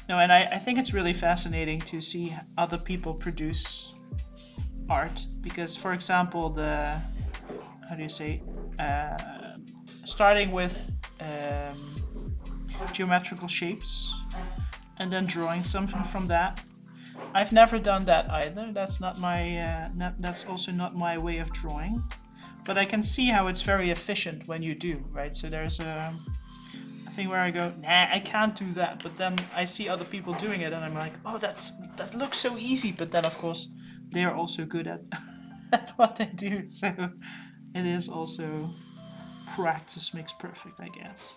No, and I think it's really fascinating to see other people produce art because, for example, the how do you say, starting with geometrical shapes and then drawing something from that. I've never done that either. That's not my. That's also not my way of drawing. But I can see how it's very efficient when you do, right? So there's a thing where I go, nah, I can't do that. But then I see other people doing it, and I'm like, oh, that looks so easy. But then, of course, they are also good at, at what they do. So it is also practice makes perfect, I guess.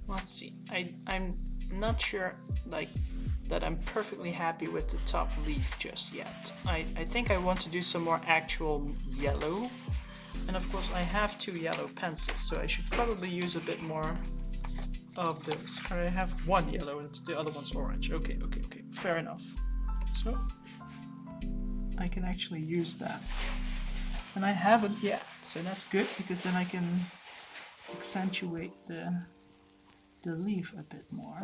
Let's see. I'm not sure like that I'm perfectly happy with the top leaf just yet. I think I want to do some more actual yellow. And of course I have 2 yellow pencils, so I should probably use a bit more of those. I have 1 yellow and the other one's orange. Okay. Fair enough. So I can actually use that. And I haven't yet, so that's good because then I can accentuate the leaf a bit more.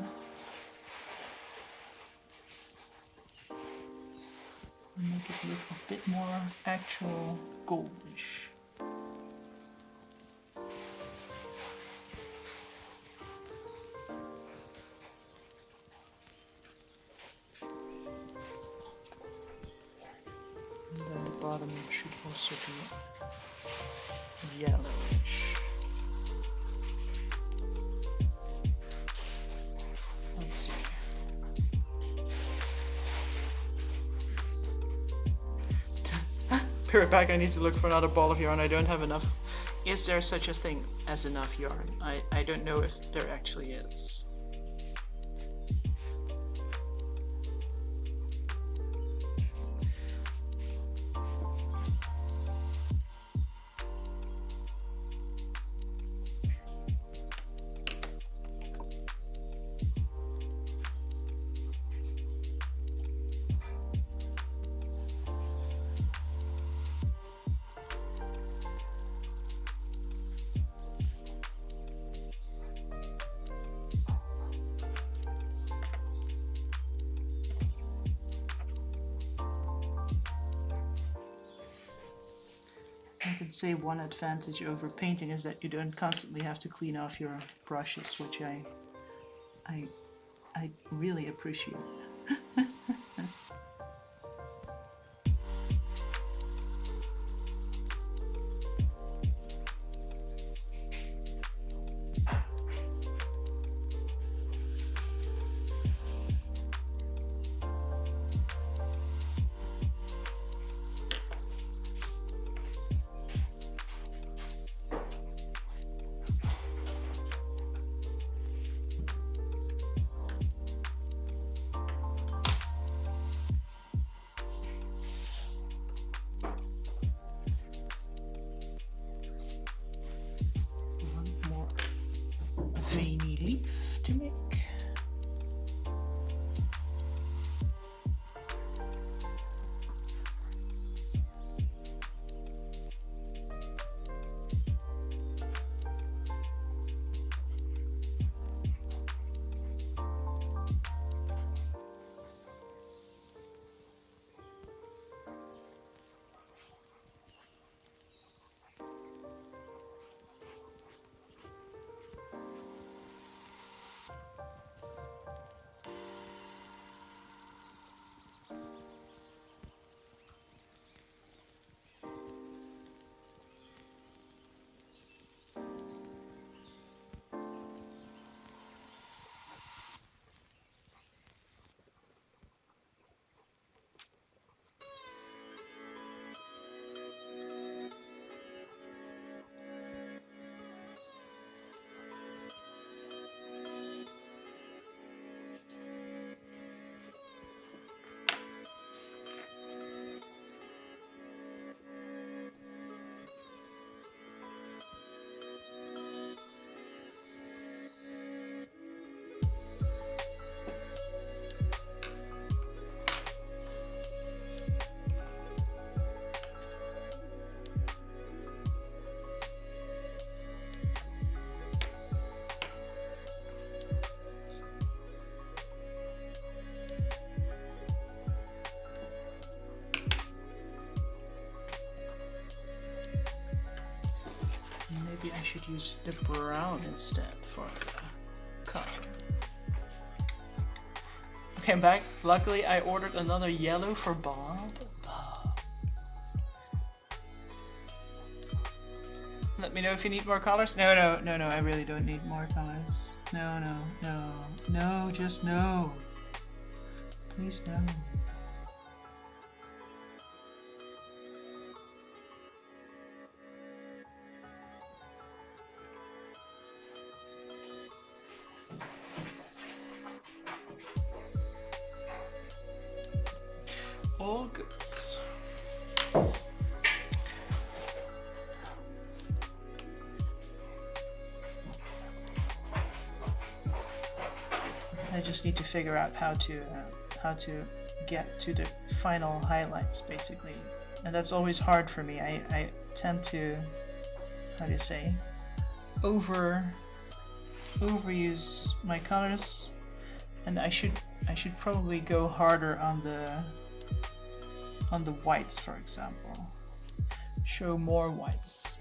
Make it look a bit more actual goldish. And then the bottom should also be yellowish. Let's see. Be right back, I need to look for another ball of yarn. I don't have enough. Is there such a thing as enough yarn? I don't know if there actually is. I could say one advantage over painting is that you don't constantly have to clean off your brushes, which I really appreciate. maybe I should use the brown instead for the color. Okay, I'm back. Luckily, I ordered another yellow for Bob. Let me know if you need more colors. No, I really don't need more colors. No, just no. Please no. All goods. I just need to figure out how to get to the final highlights, basically, and that's always hard for me. I tend to, how do you say, overuse my colors, and I should probably go harder on the whites, for example. Show more whites.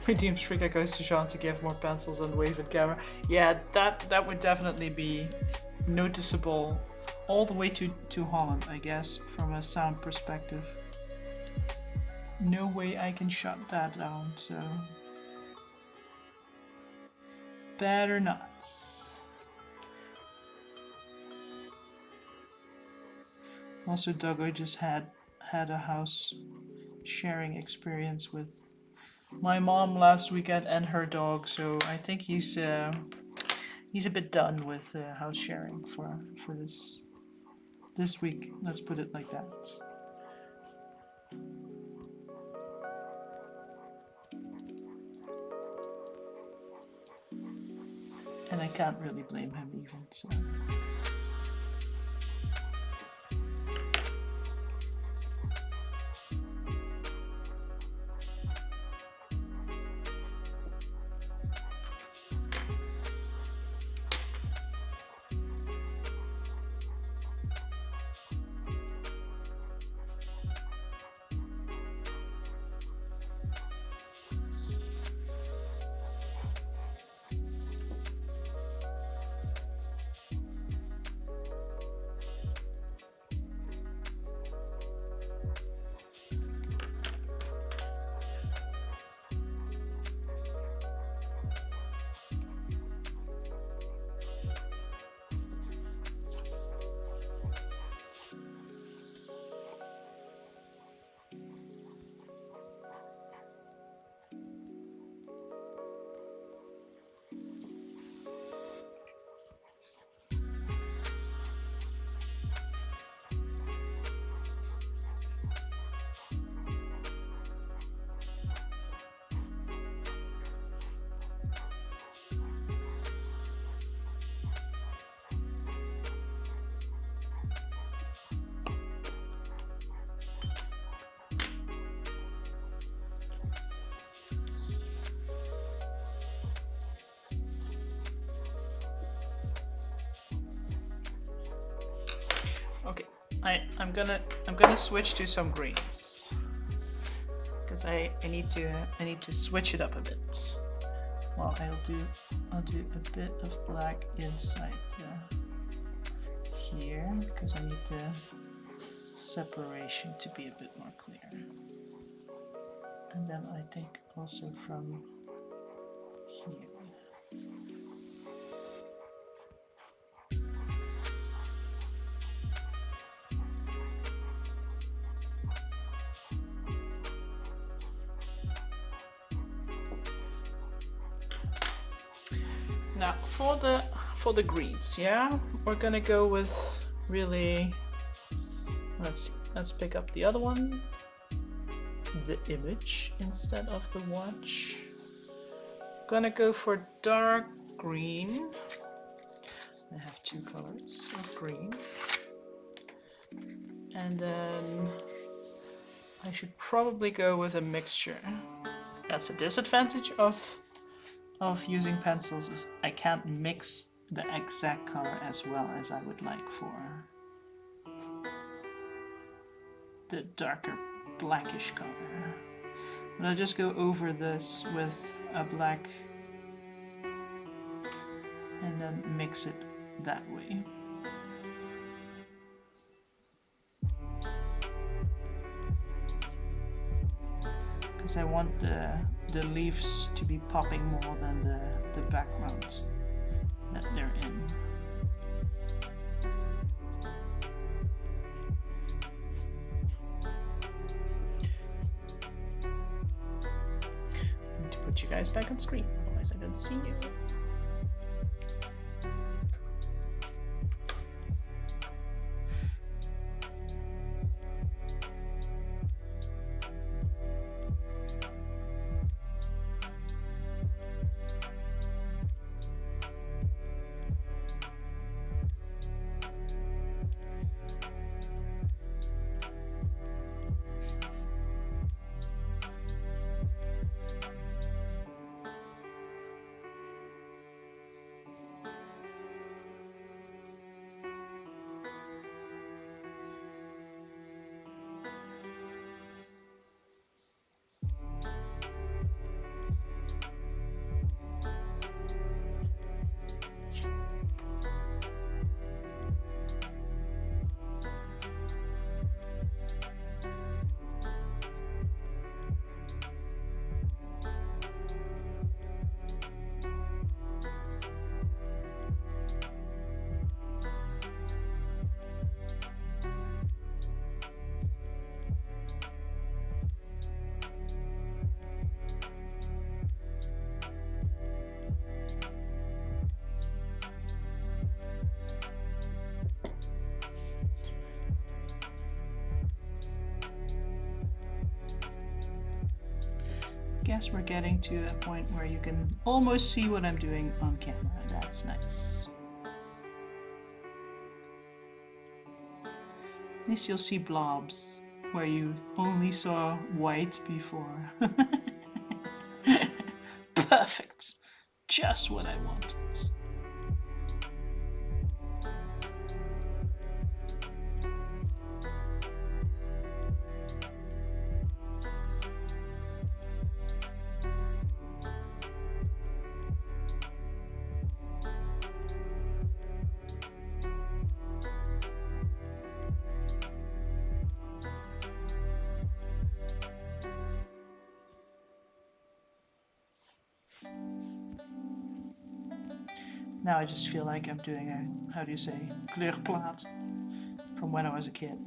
Medium Shrika goes to Jean to give more pencils and wave and camera. Yeah, that would definitely be noticeable all the way to Holland, I guess, from a sound perspective. No way I can shut that down, so better not. Also, Doggo just had a house sharing experience with my mom last weekend and her dog, so I think he's a bit done with house sharing for this week. Let's put it like that. And I can't really blame him even. So. Okay, I'm gonna switch to some greens because I need to switch it up a bit. Well, I'll do a bit of black inside here because I need the separation to be a bit more clear. And then I think also from here. Now for the greens, yeah, we're gonna go with really Let's see. Let's pick up the other one. The image instead of the watch. Gonna go for dark green. I have two colors of green. And then I should probably go with a mixture. That's a disadvantage of using pencils, is I can't mix the exact color as well as I would like for the darker blackish color. But I'll just go over this with a black and then mix it that way. Because I want the leaves to be popping more than the background that they're in. I need to put you guys back on screen, otherwise I don't see you. Guess we're getting to a point where you can almost see what I'm doing on camera. That's nice. At least you'll see blobs where you only saw white before. Perfect. Just what I wanted. Now I just feel like I'm doing a, how do you say, kleurplaat from when I was a kid.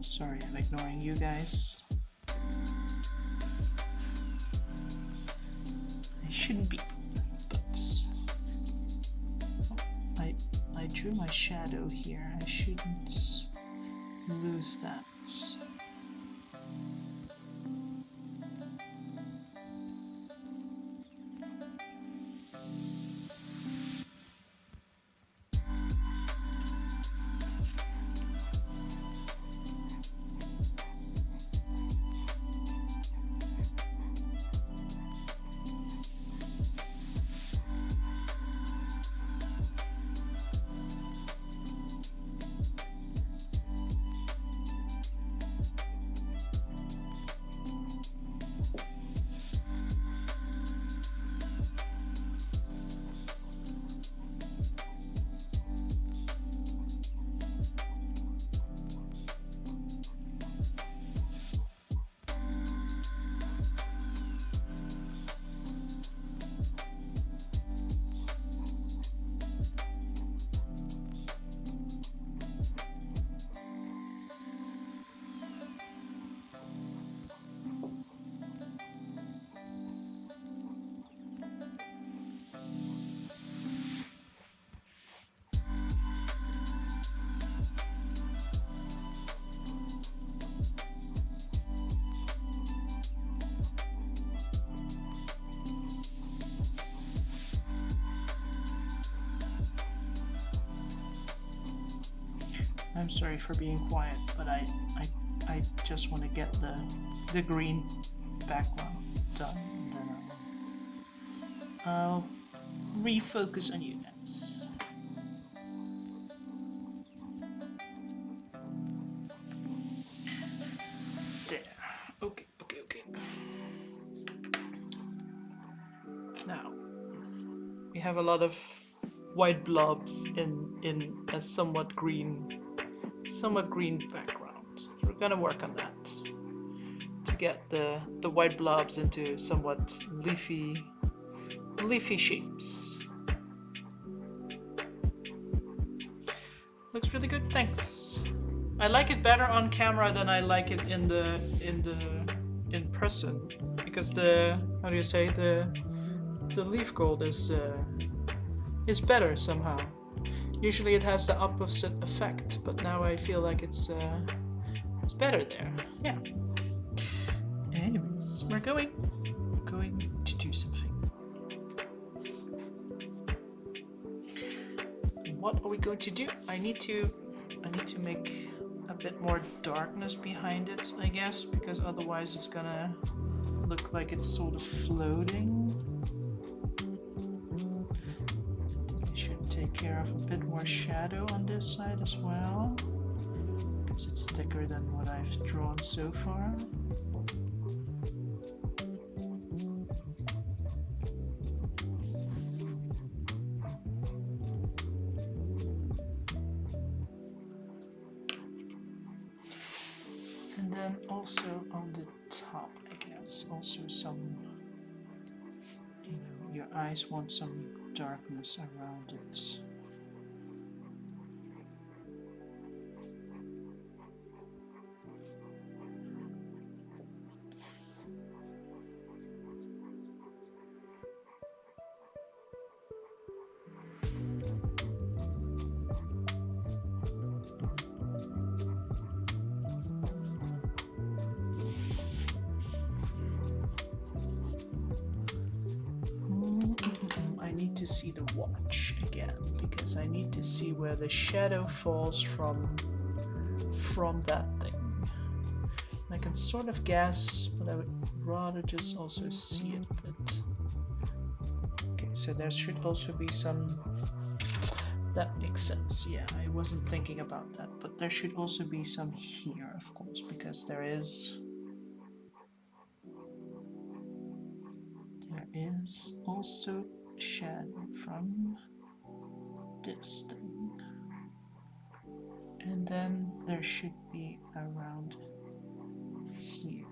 Sorry, I'm ignoring you guys. I shouldn't be, but I drew my shadow here. I shouldn't lose that. I'm sorry for being quiet, but I just want to get the green background done, and then I'll refocus on you guys. There. Okay. Now we have a lot of white blobs in a somewhat green background. So we're gonna work on that to get the white blobs into somewhat leafy shapes. Looks really good, thanks. I like it better on camera than I like it in person, because the leaf gold is better somehow. Usually it has the opposite effect, but now I feel like it's better there. Yeah. Anyways, we're going to do something. What are we going to do? I need to make a bit more darkness behind it, I guess, because otherwise it's gonna look like it's sort of floating. I should take care of a bit more shadow on this side as well, because it's thicker than what I've drawn so far. And then also on the top, I guess, also some, your eyes want some darkness around it. To see the watch again, because I need to see where the shadow falls from that thing. I can sort of guess, but I would rather just also see it a bit. Okay, so there should also be some. That makes sense. Yeah, I wasn't thinking about that, but there should also be some here, of course, because there is also shadow from this thing, and then there should be around here.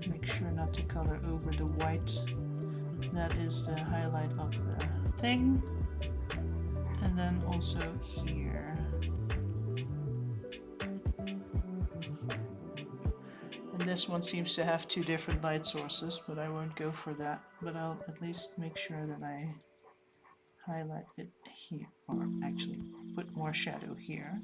Make sure not to color over the white. That is the highlight of the thing, and then also here. This one seems to have two different light sources, but I won't go for that. But I'll at least make sure that I highlight it here, or actually put more shadow here.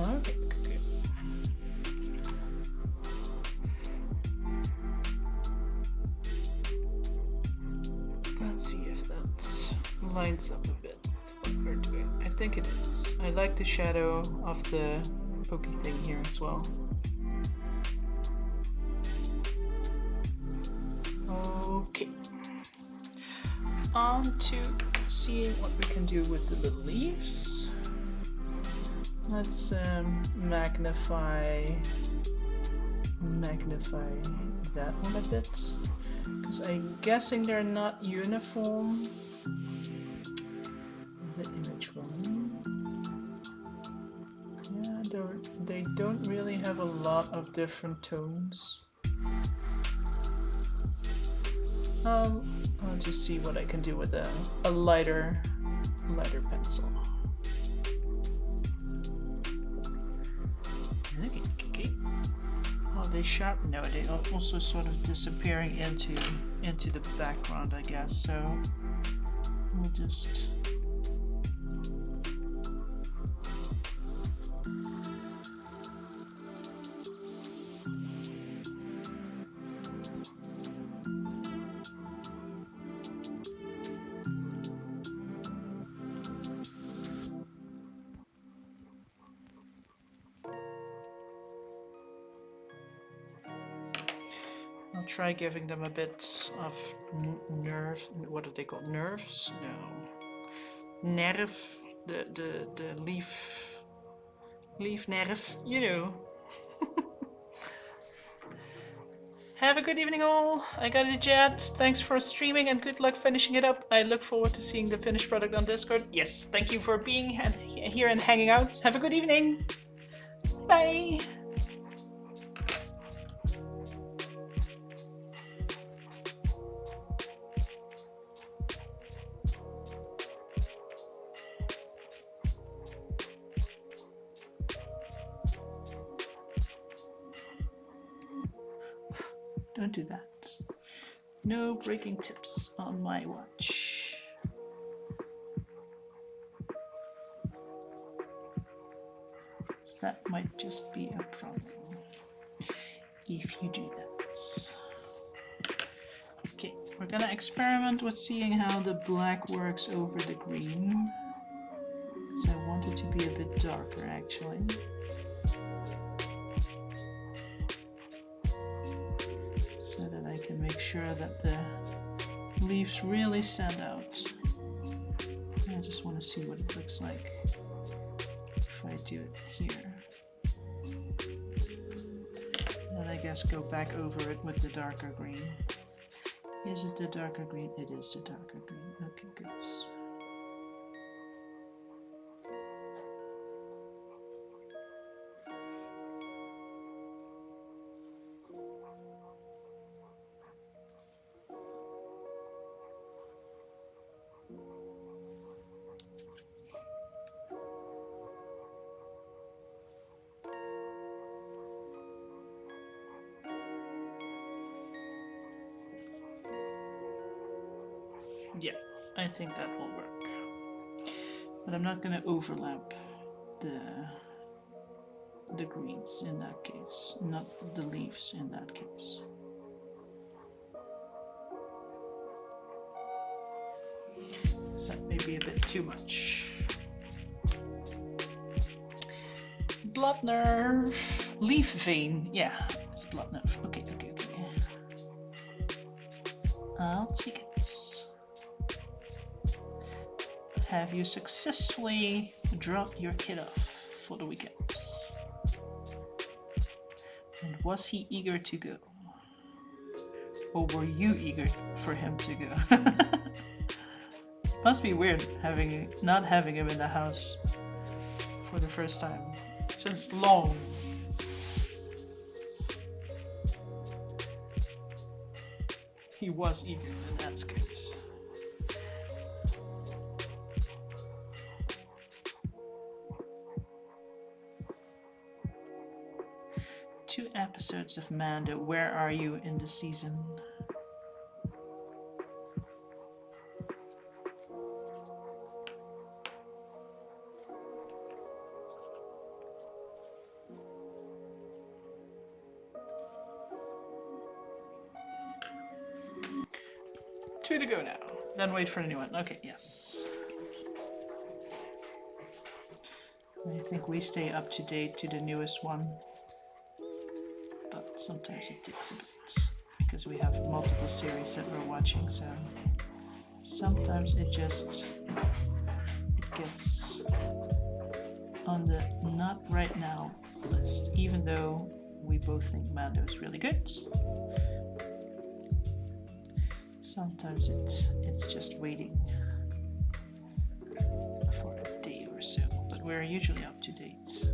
Okay, okay. Let's see if that lines up a bit with what we're doing. I think it is. I like the shadow of the pokey thing here as well. Okay. On to seeing what we can do with the little leaves. Let's magnify that one a bit, because I'm guessing they're not uniform. The image one. Yeah, they don't really have a lot of different tones. I'll just see what I can do with a lighter pencil. Okay. Oh, they sharpen. No, they are also sort of disappearing into the background, I guess. So we'll just. I'll try giving them a bit of nerve. What are they called? Nerves? No. Nerve. The leaf nerve. You know. Have a good evening all. I got a jet. Thanks for streaming and good luck finishing it up. I look forward to seeing the finished product on Discord. Yes, thank you for being here and hanging out. Have a good evening. Bye. Don't do that. No breaking tips on my watch. So that might just be a problem if you do that. Okay, we're gonna experiment with seeing how the black works over the green. Because I want it to be a bit darker actually. So that I can make sure that the leaves really stand out. I just want to see what it looks like if I do it here. And I guess go back over it with the darker green. Is it the darker green? It is the darker green. Okay, good. Yeah, I think that will work. But I'm not going to overlap the greens in that case, not the leaves in that case. So that may be a bit too much. Blood nerve, leaf vein. Yeah, it's blood nerve. Okay. I'll take it. Have you successfully dropped your kid off for the weekend? And was he eager to go? Or were you eager for him to go? Must be weird not having him in the house for the first time since long. He was eager, and that's good. 2 episodes of Mando. Where are you in the season? 2 to go now. Then wait for the new one. Okay, yes. I think we stay up to date to the newest one. But sometimes it takes a bit. Because we have multiple series that we're watching, so sometimes it gets on the not right now list, even though we both think Mando is really good. Sometimes it's just waiting for a day or so, but we're usually up to date.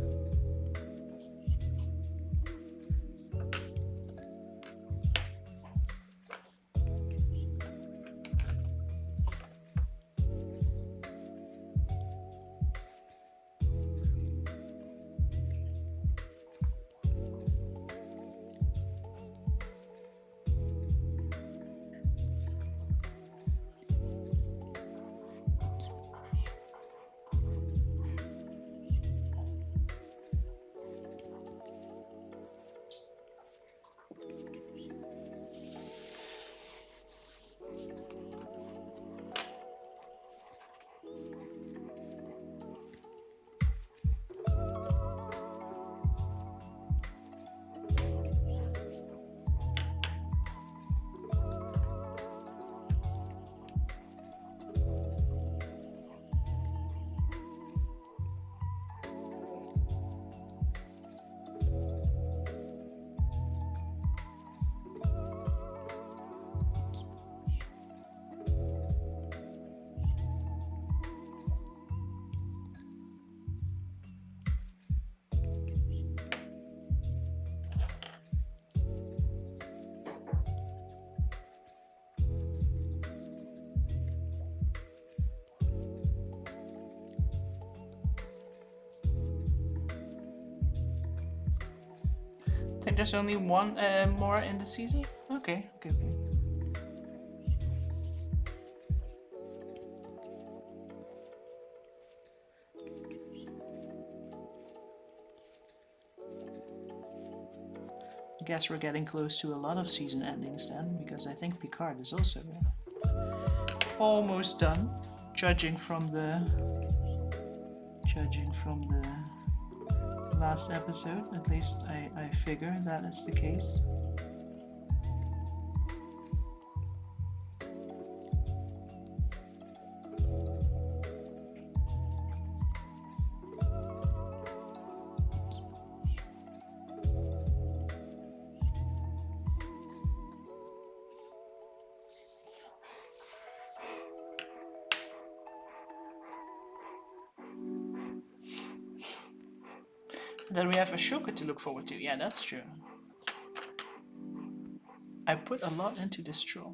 I think there's only one more in the season. Okay. I guess we're getting close to a lot of season endings then, because I think Picard is also almost done, judging from the last episode. At least I figure that is the case. Then we have Ashoka to look forward to. Yeah, that's true. I put a lot into this troll.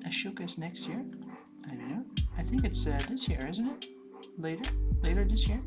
Ashoka is next year? I don't know. I think it's this year, isn't it? Later this year?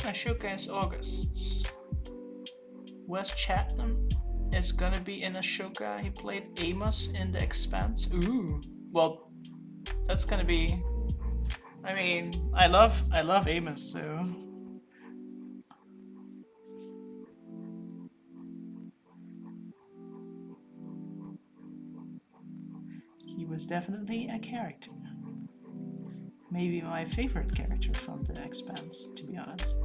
Ashoka is August. Wes Chatham is gonna be in Ashoka. He played Amos in The Expanse. Ooh, well, that's gonna be. I mean, I love Amos, so. He was definitely a character. Maybe my favorite character from The Expanse, to be honest.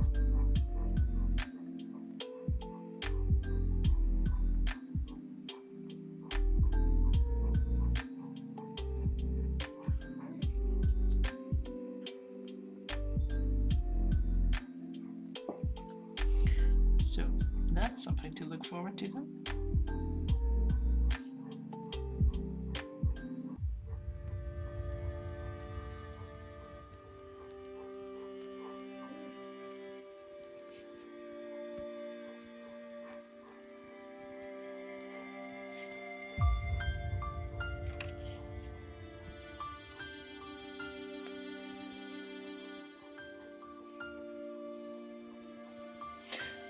So that's something to look forward to then.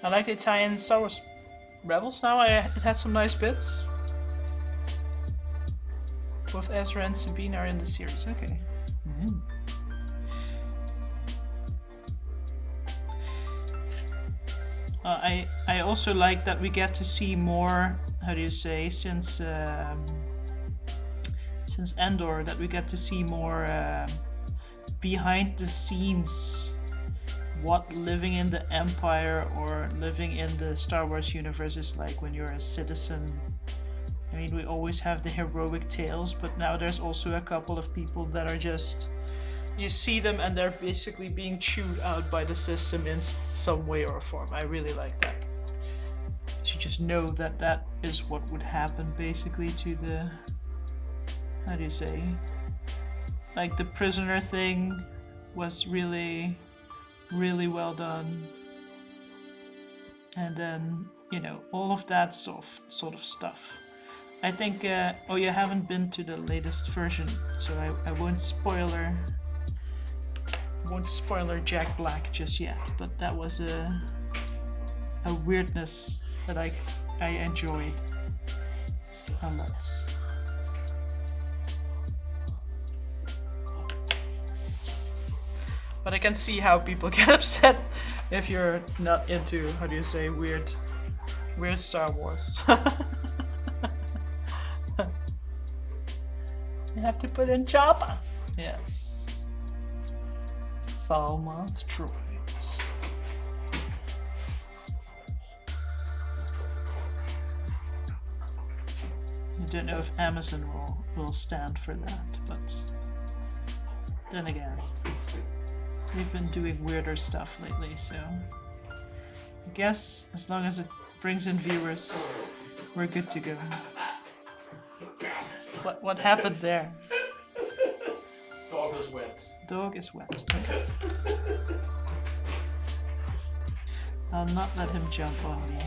I like the tie-in Star Wars Rebels now. It had some nice bits. Both Ezra and Sabine are in the series. Okay. I also like that we get to see more. How do you say? Since Endor, that we get to see more behind the scenes. What living in the Empire or living in the Star Wars universe is like when you're a citizen. I mean, we always have the heroic tales, but now there's also a couple of people that are just. You see them and they're basically being chewed out by the system in some way or form. I really like that. You just know that that is what would happen basically to the. How do you say? Like the prisoner thing was really well done. And then, all of that sort of stuff. I think, you haven't been to the latest version, so I won't spoiler Jack Black just yet, but that was a weirdness that I enjoyed a lot. But I can see how people get upset if you're not into, how do you say, weird Star Wars. You have to put in Jabba. Yes. Foul-mouthed droids. I don't know if Amazon will stand for that, but then again. They've been doing weirder stuff lately, so I guess as long as it brings in viewers, we're good to go. What happened there? Dog is wet. Dog is wet. Okay. I'll not let him jump on me.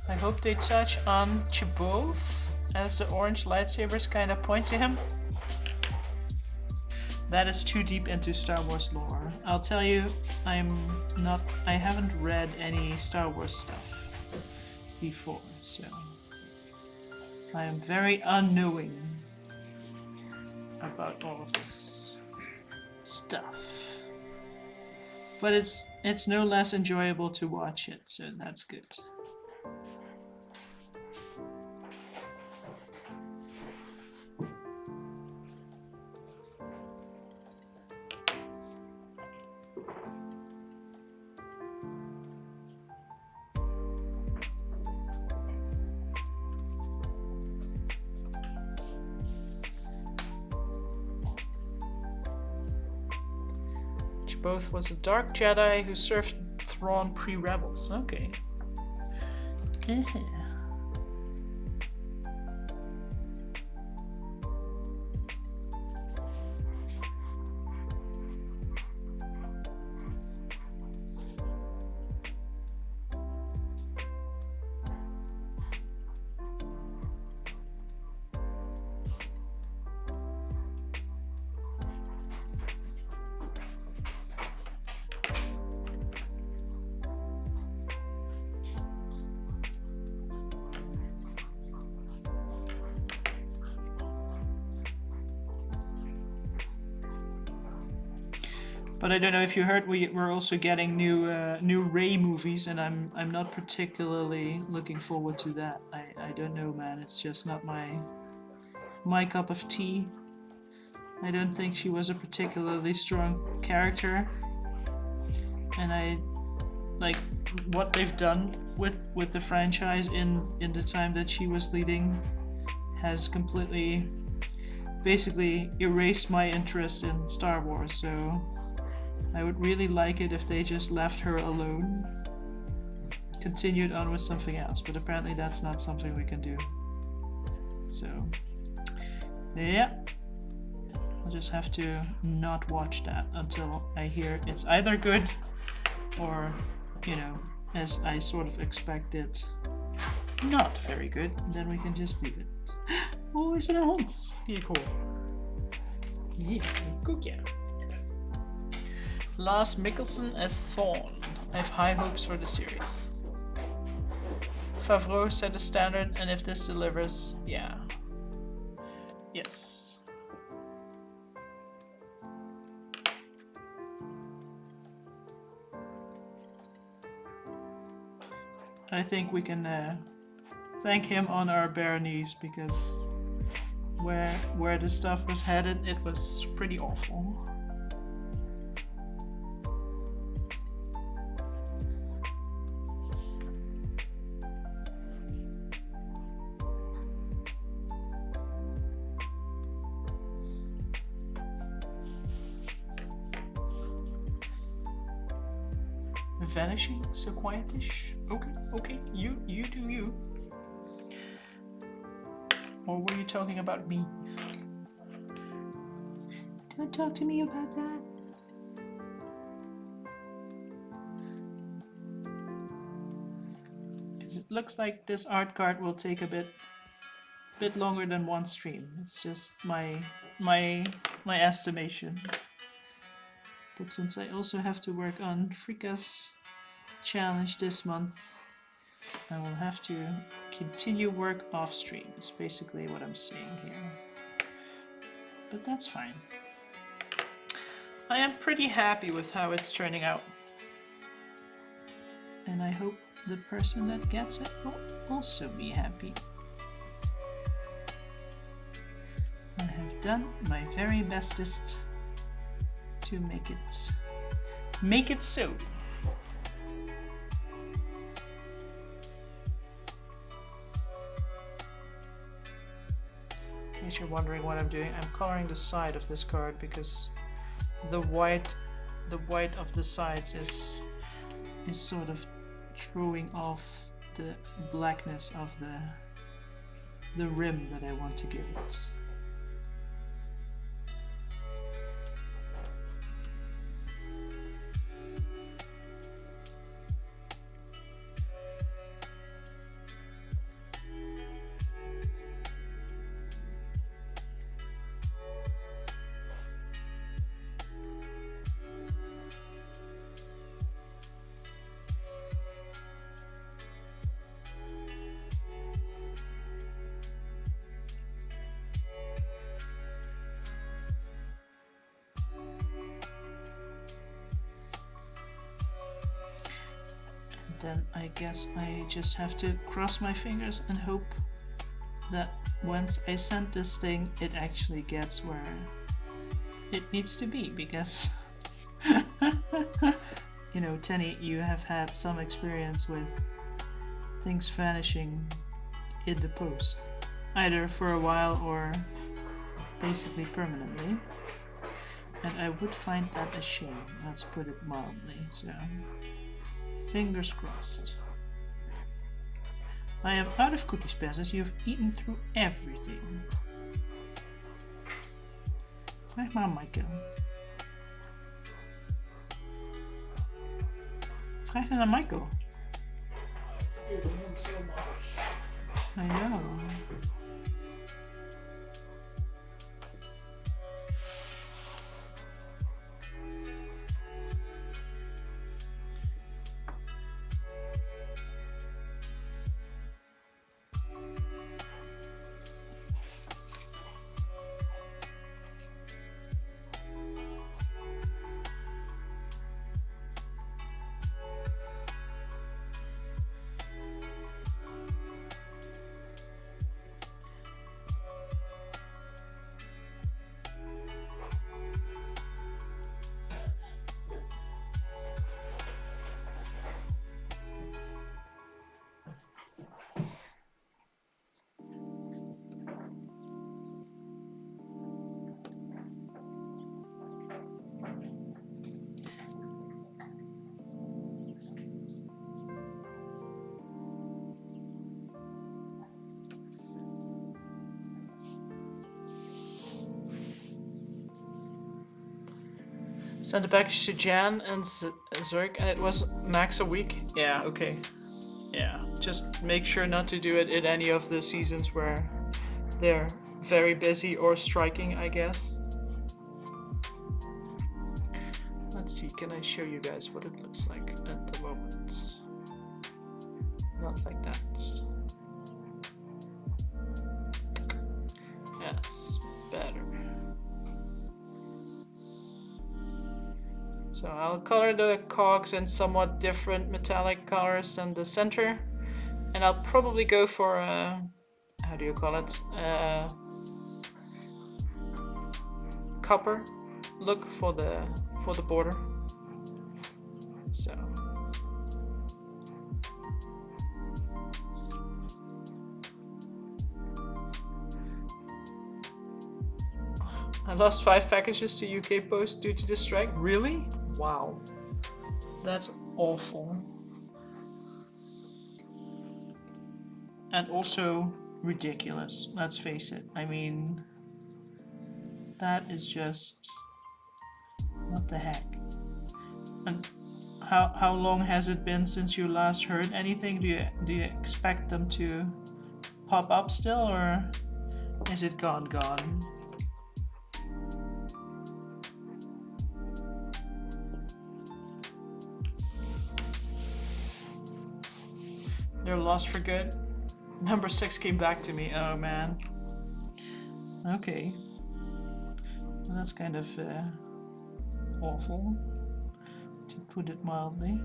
I hope they touch on Chiboth, as the orange lightsabers kind of point to him. That is too deep into Star Wars lore. I'll tell you, I haven't read any Star Wars stuff before, so I am very unknowing about all of this stuff. But it's no less enjoyable to watch it, so that's good. Both was a dark Jedi who served Thrawn pre-Rebels. Okay. But I don't know if you heard, we're also getting new Ray movies, and I'm not particularly looking forward to that. I don't know, man. It's just not my cup of tea. I don't think she was a particularly strong character, and I like what they've done with the franchise in the time that she was leading has completely basically erased my interest in Star Wars. So I would really like it if they just left her alone, continued on with something else, but apparently that's not something we can do. So yeah, I'll just have to not watch that until I hear it's either good or, you know, as I sort of expected, not very good. And then we can just leave it. Oh, is er een hond die ik hoor? Hier, een koekje. Lars Mikkelsen as Thorn. I have high hopes for the series. Favreau set a standard, and if this delivers, yeah. Yes. I think we can thank him on our bare knees, because where the stuff was headed, it was pretty awful. Vanishing so quietish. Okay, you do you. Or were you talking about me? Don't talk to me about that. Because it looks like this art card will take a bit longer than one stream. It's just my estimation. But since I also have to work on Frika's challenge this month, I will have to continue work off stream, is basically what I'm saying here. But that's fine. I am pretty happy with how it's turning out. And I hope the person that gets it will also be happy. I have done my very bestest to make it so. In case you're wondering what I'm doing, I'm coloring the side of this card because the white of the sides is sort of throwing off the blackness of the rim that I want to give it. Then I guess I just have to cross my fingers and hope that once I send this thing, it actually gets where it needs to be, because you know, Tenny, you have had some experience with things vanishing in the post, either for a while or basically permanently, and I would find that a shame, let's put it mildly. So fingers crossed. I am out of cookie spares. You've eaten through everything. Vraag maar aan Michael. Vraag dan aan Michael. I know. Sent a package to Jan and Zurich, and it was max a week. Yeah, okay. Yeah, just make sure not to do it in any of the seasons where they're very busy or striking, I guess. Let's see, can I show you guys what it looks like at the moment? Not like that. Yes, better. So I'll color the cogs in somewhat different metallic colors than the center, and I'll probably go for a, how do you call it, copper look for the border. So I lost 5 packages to UK Post due to the strike. Really? Wow. That's awful. And also ridiculous, let's face it. I mean, that is just, what the heck? And how long has it been since you last heard anything? Do you expect them to pop up still, or is it gone? They're lost for good. Number 6 came back to me. Oh man. Okay. Well, that's kind of awful, to put it mildly.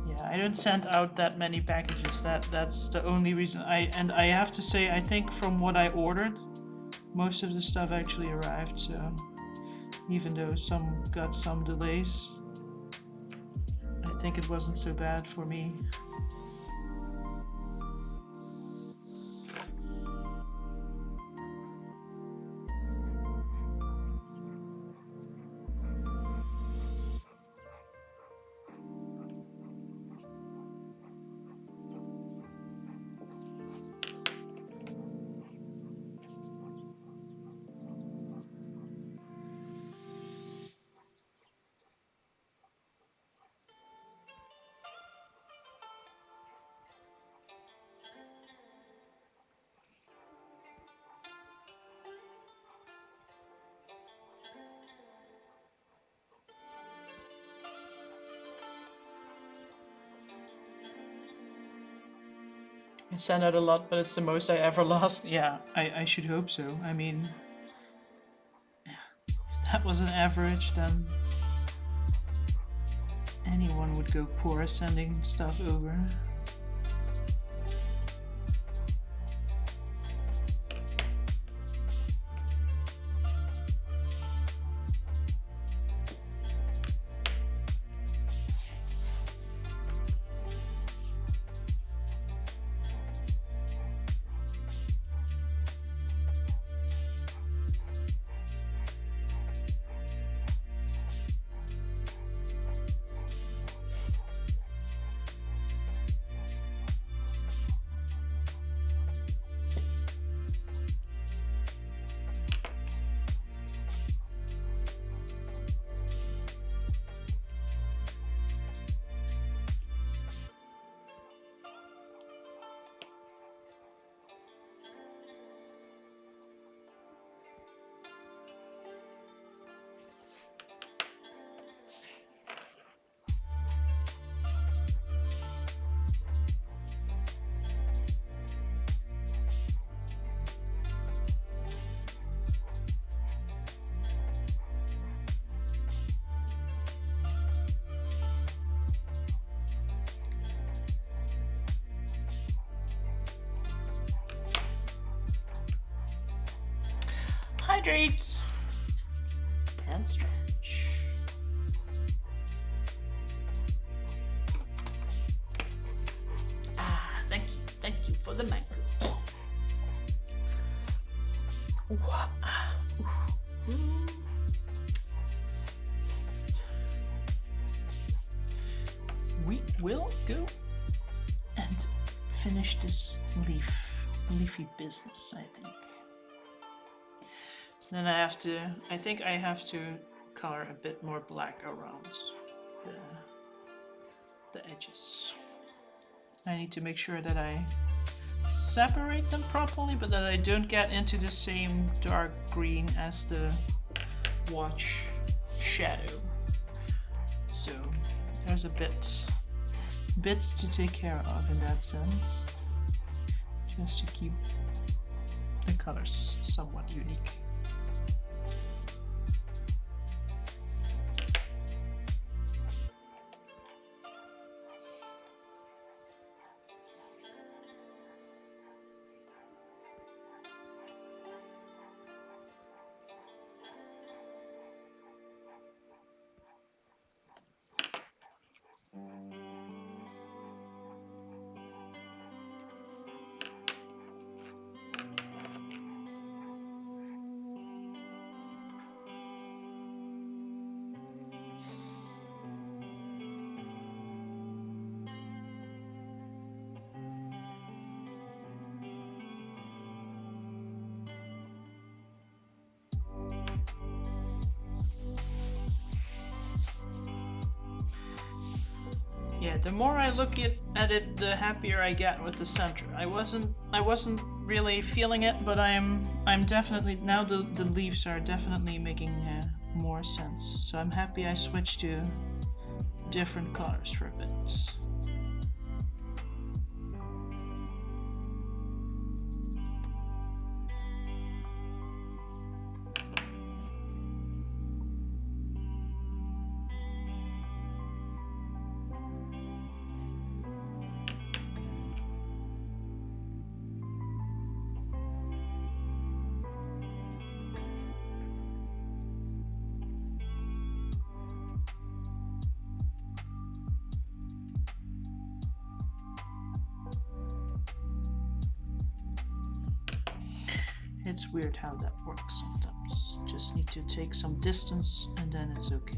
Yeah, I don't send out that many packages. That's the only reason. I have to say, I think from what I ordered, most of the stuff actually arrived, so even though some got some delays, I think it wasn't so bad for me. I send out a lot, but it's the most I ever lost. Yeah, I should hope so. I mean, if that was an average, then anyone would go poor sending stuff over. Hydrate and stretch. Thank you for the mango. We will go and finish this leafy business, I think. Then I think I have to color a bit more black around the edges. I need to make sure that I separate them properly, but that I don't get into the same dark green as the watch shadow. So there's a bit to take care of in that sense, just to keep the colors somewhat unique. Yeah, the more I look at it, the happier I get with the center. I wasn't really feeling it, but I'm definitely now the leaves are definitely making more sense. So I'm happy I switched to different colors for a bit. It's weird how that works sometimes. Just need to take some distance and then it's okay.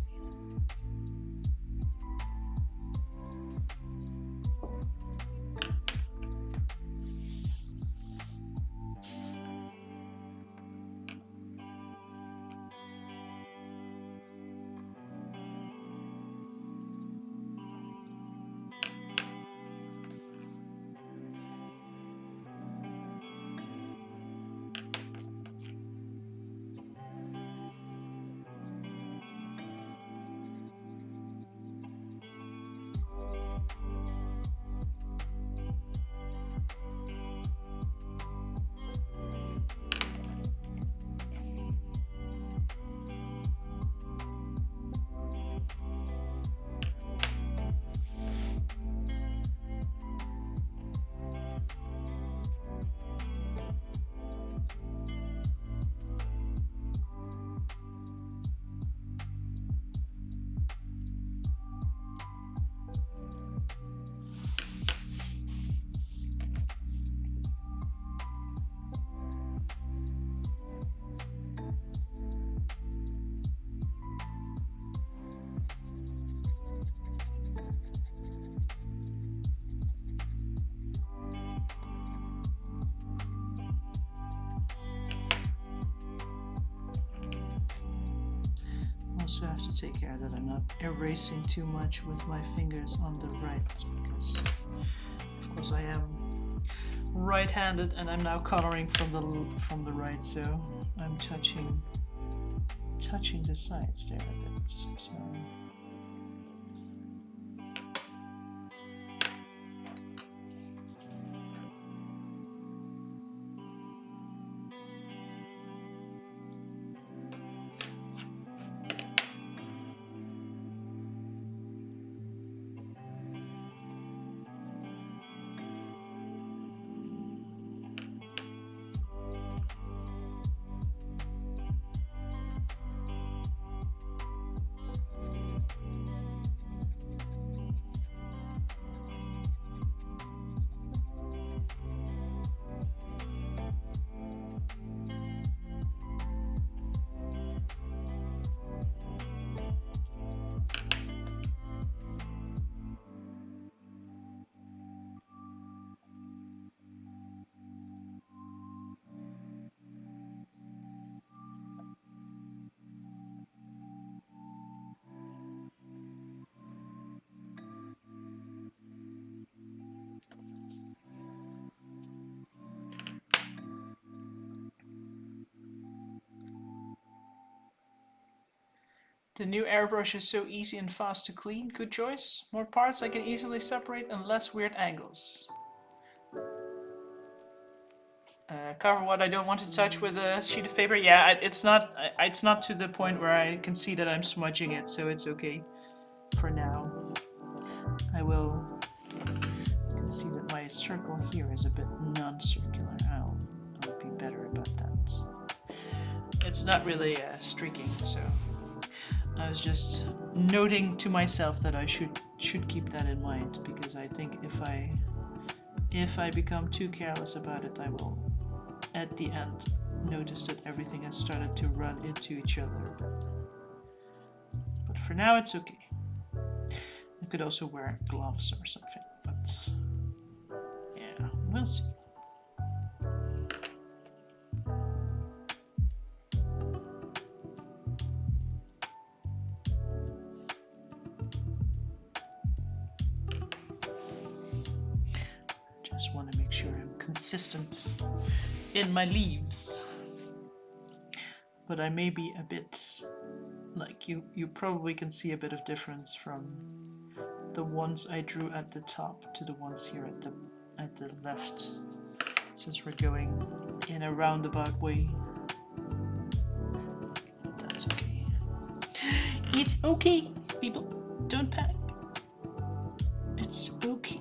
Also have to take care that I'm not erasing too much with my fingers on the right, because of course I am right-handed and I'm now coloring from the right, so I'm touching the sides there a bit. So The new airbrush is so easy and fast to clean. Good choice. More parts I can easily separate and less weird angles. Cover what I don't want to touch with a sheet of paper. Yeah, it's not to the point where I can see that I'm smudging it, so it's okay for now. I will. You can see that my circle here is a bit non-circular. I'll be better about that. It's not really streaking, so I was just noting to myself that I should keep that in mind, because I think if I become too careless about it, I will at the end notice that everything has started to run into each other. But for now it's okay. I could also wear gloves or something, but yeah, we'll see. Just want to make sure I'm consistent in my leaves. But I may be a bit, like you probably can see a bit of difference from the ones I drew at the top to the ones here at the left, since we're going in a roundabout way. But that's okay. It's okay, people. Don't panic. It's okay.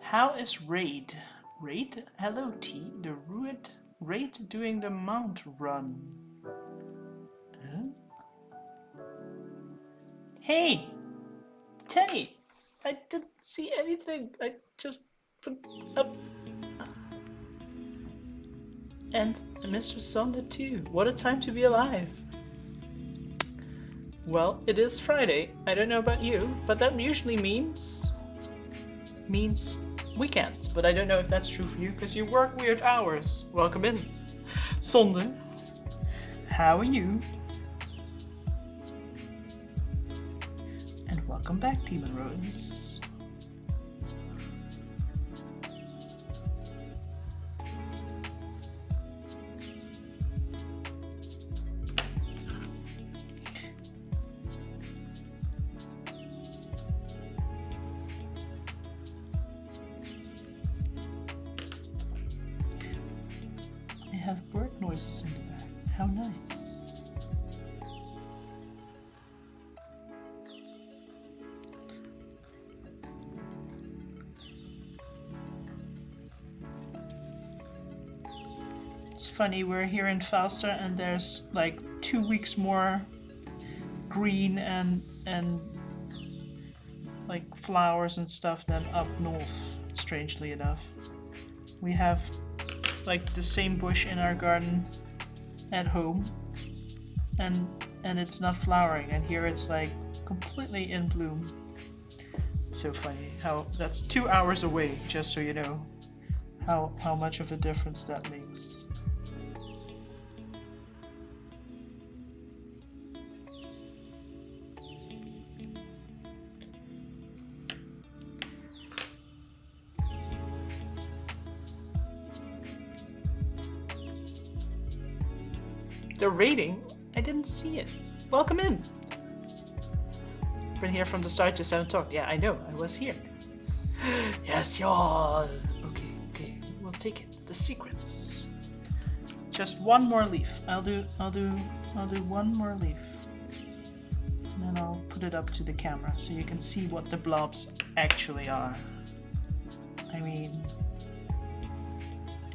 How is Raid? Raid? Hello T. The Raid doing the mount run. Huh? Hey! Tenny! I didn't see anything. I just put up. And Mr. Sonda too. What a time to be alive. Well, it is Friday. I don't know about you, but that usually means weekend. But I don't know if that's true for you, because you work weird hours. Welcome in. Sonde, how are you? And welcome back, Demon Rose. Have bird noises in the back. How nice. It's funny, we're here in Falster and there's like 2 weeks more green and like flowers and stuff than up north, strangely enough. We have like the same bush in our garden at home, and it's not flowering, and here it's like completely in bloom. So funny how that's 2 hours away, just so you know how much of a difference that makes. The rating? I didn't see it. Welcome in. Been here from the start, just haven't talked. Yeah, I know. I was here. Yes, y'all. Okay. We'll take it. The secrets. Just one more leaf. I'll do one more leaf. And then I'll put it up to the camera so you can see what the blobs actually are. I mean,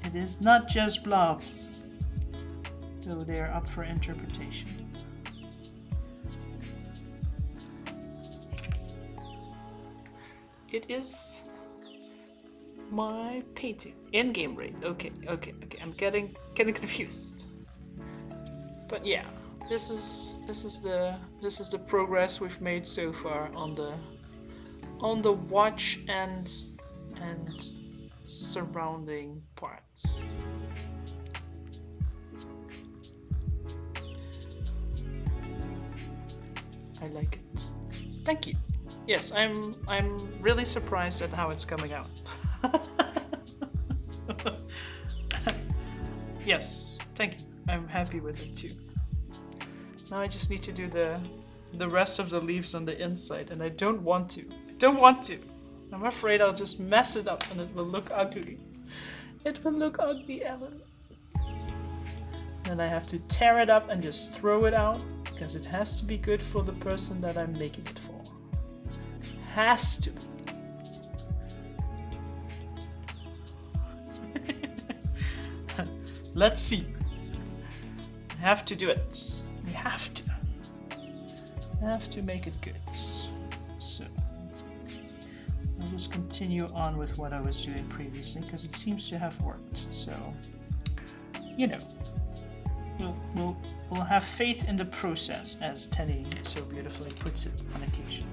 it is not just blobs, though they are up for interpretation. It is my painting. In-game rate. Okay. I'm getting confused. But yeah, this is the progress we've made so far on the watch and surrounding parts. I like it. Thank you. Yes, I'm really surprised at how it's coming out. Yes, thank you. I'm happy with it too. Now I just need to do the rest of the leaves on the inside, and I don't want to. I'm afraid I'll just mess it up and it will look ugly. It will look ugly, Ellen. Then I have to tear it up and just throw it out, because it has to be good for the person that I'm making it for. Has to be. Let's see. I have to do it. We have to. I have to make it good. So I'll just continue on with what I was doing previously, because it seems to have worked. So, you know, we'll have faith in the process, as Tenny so beautifully puts it on occasion.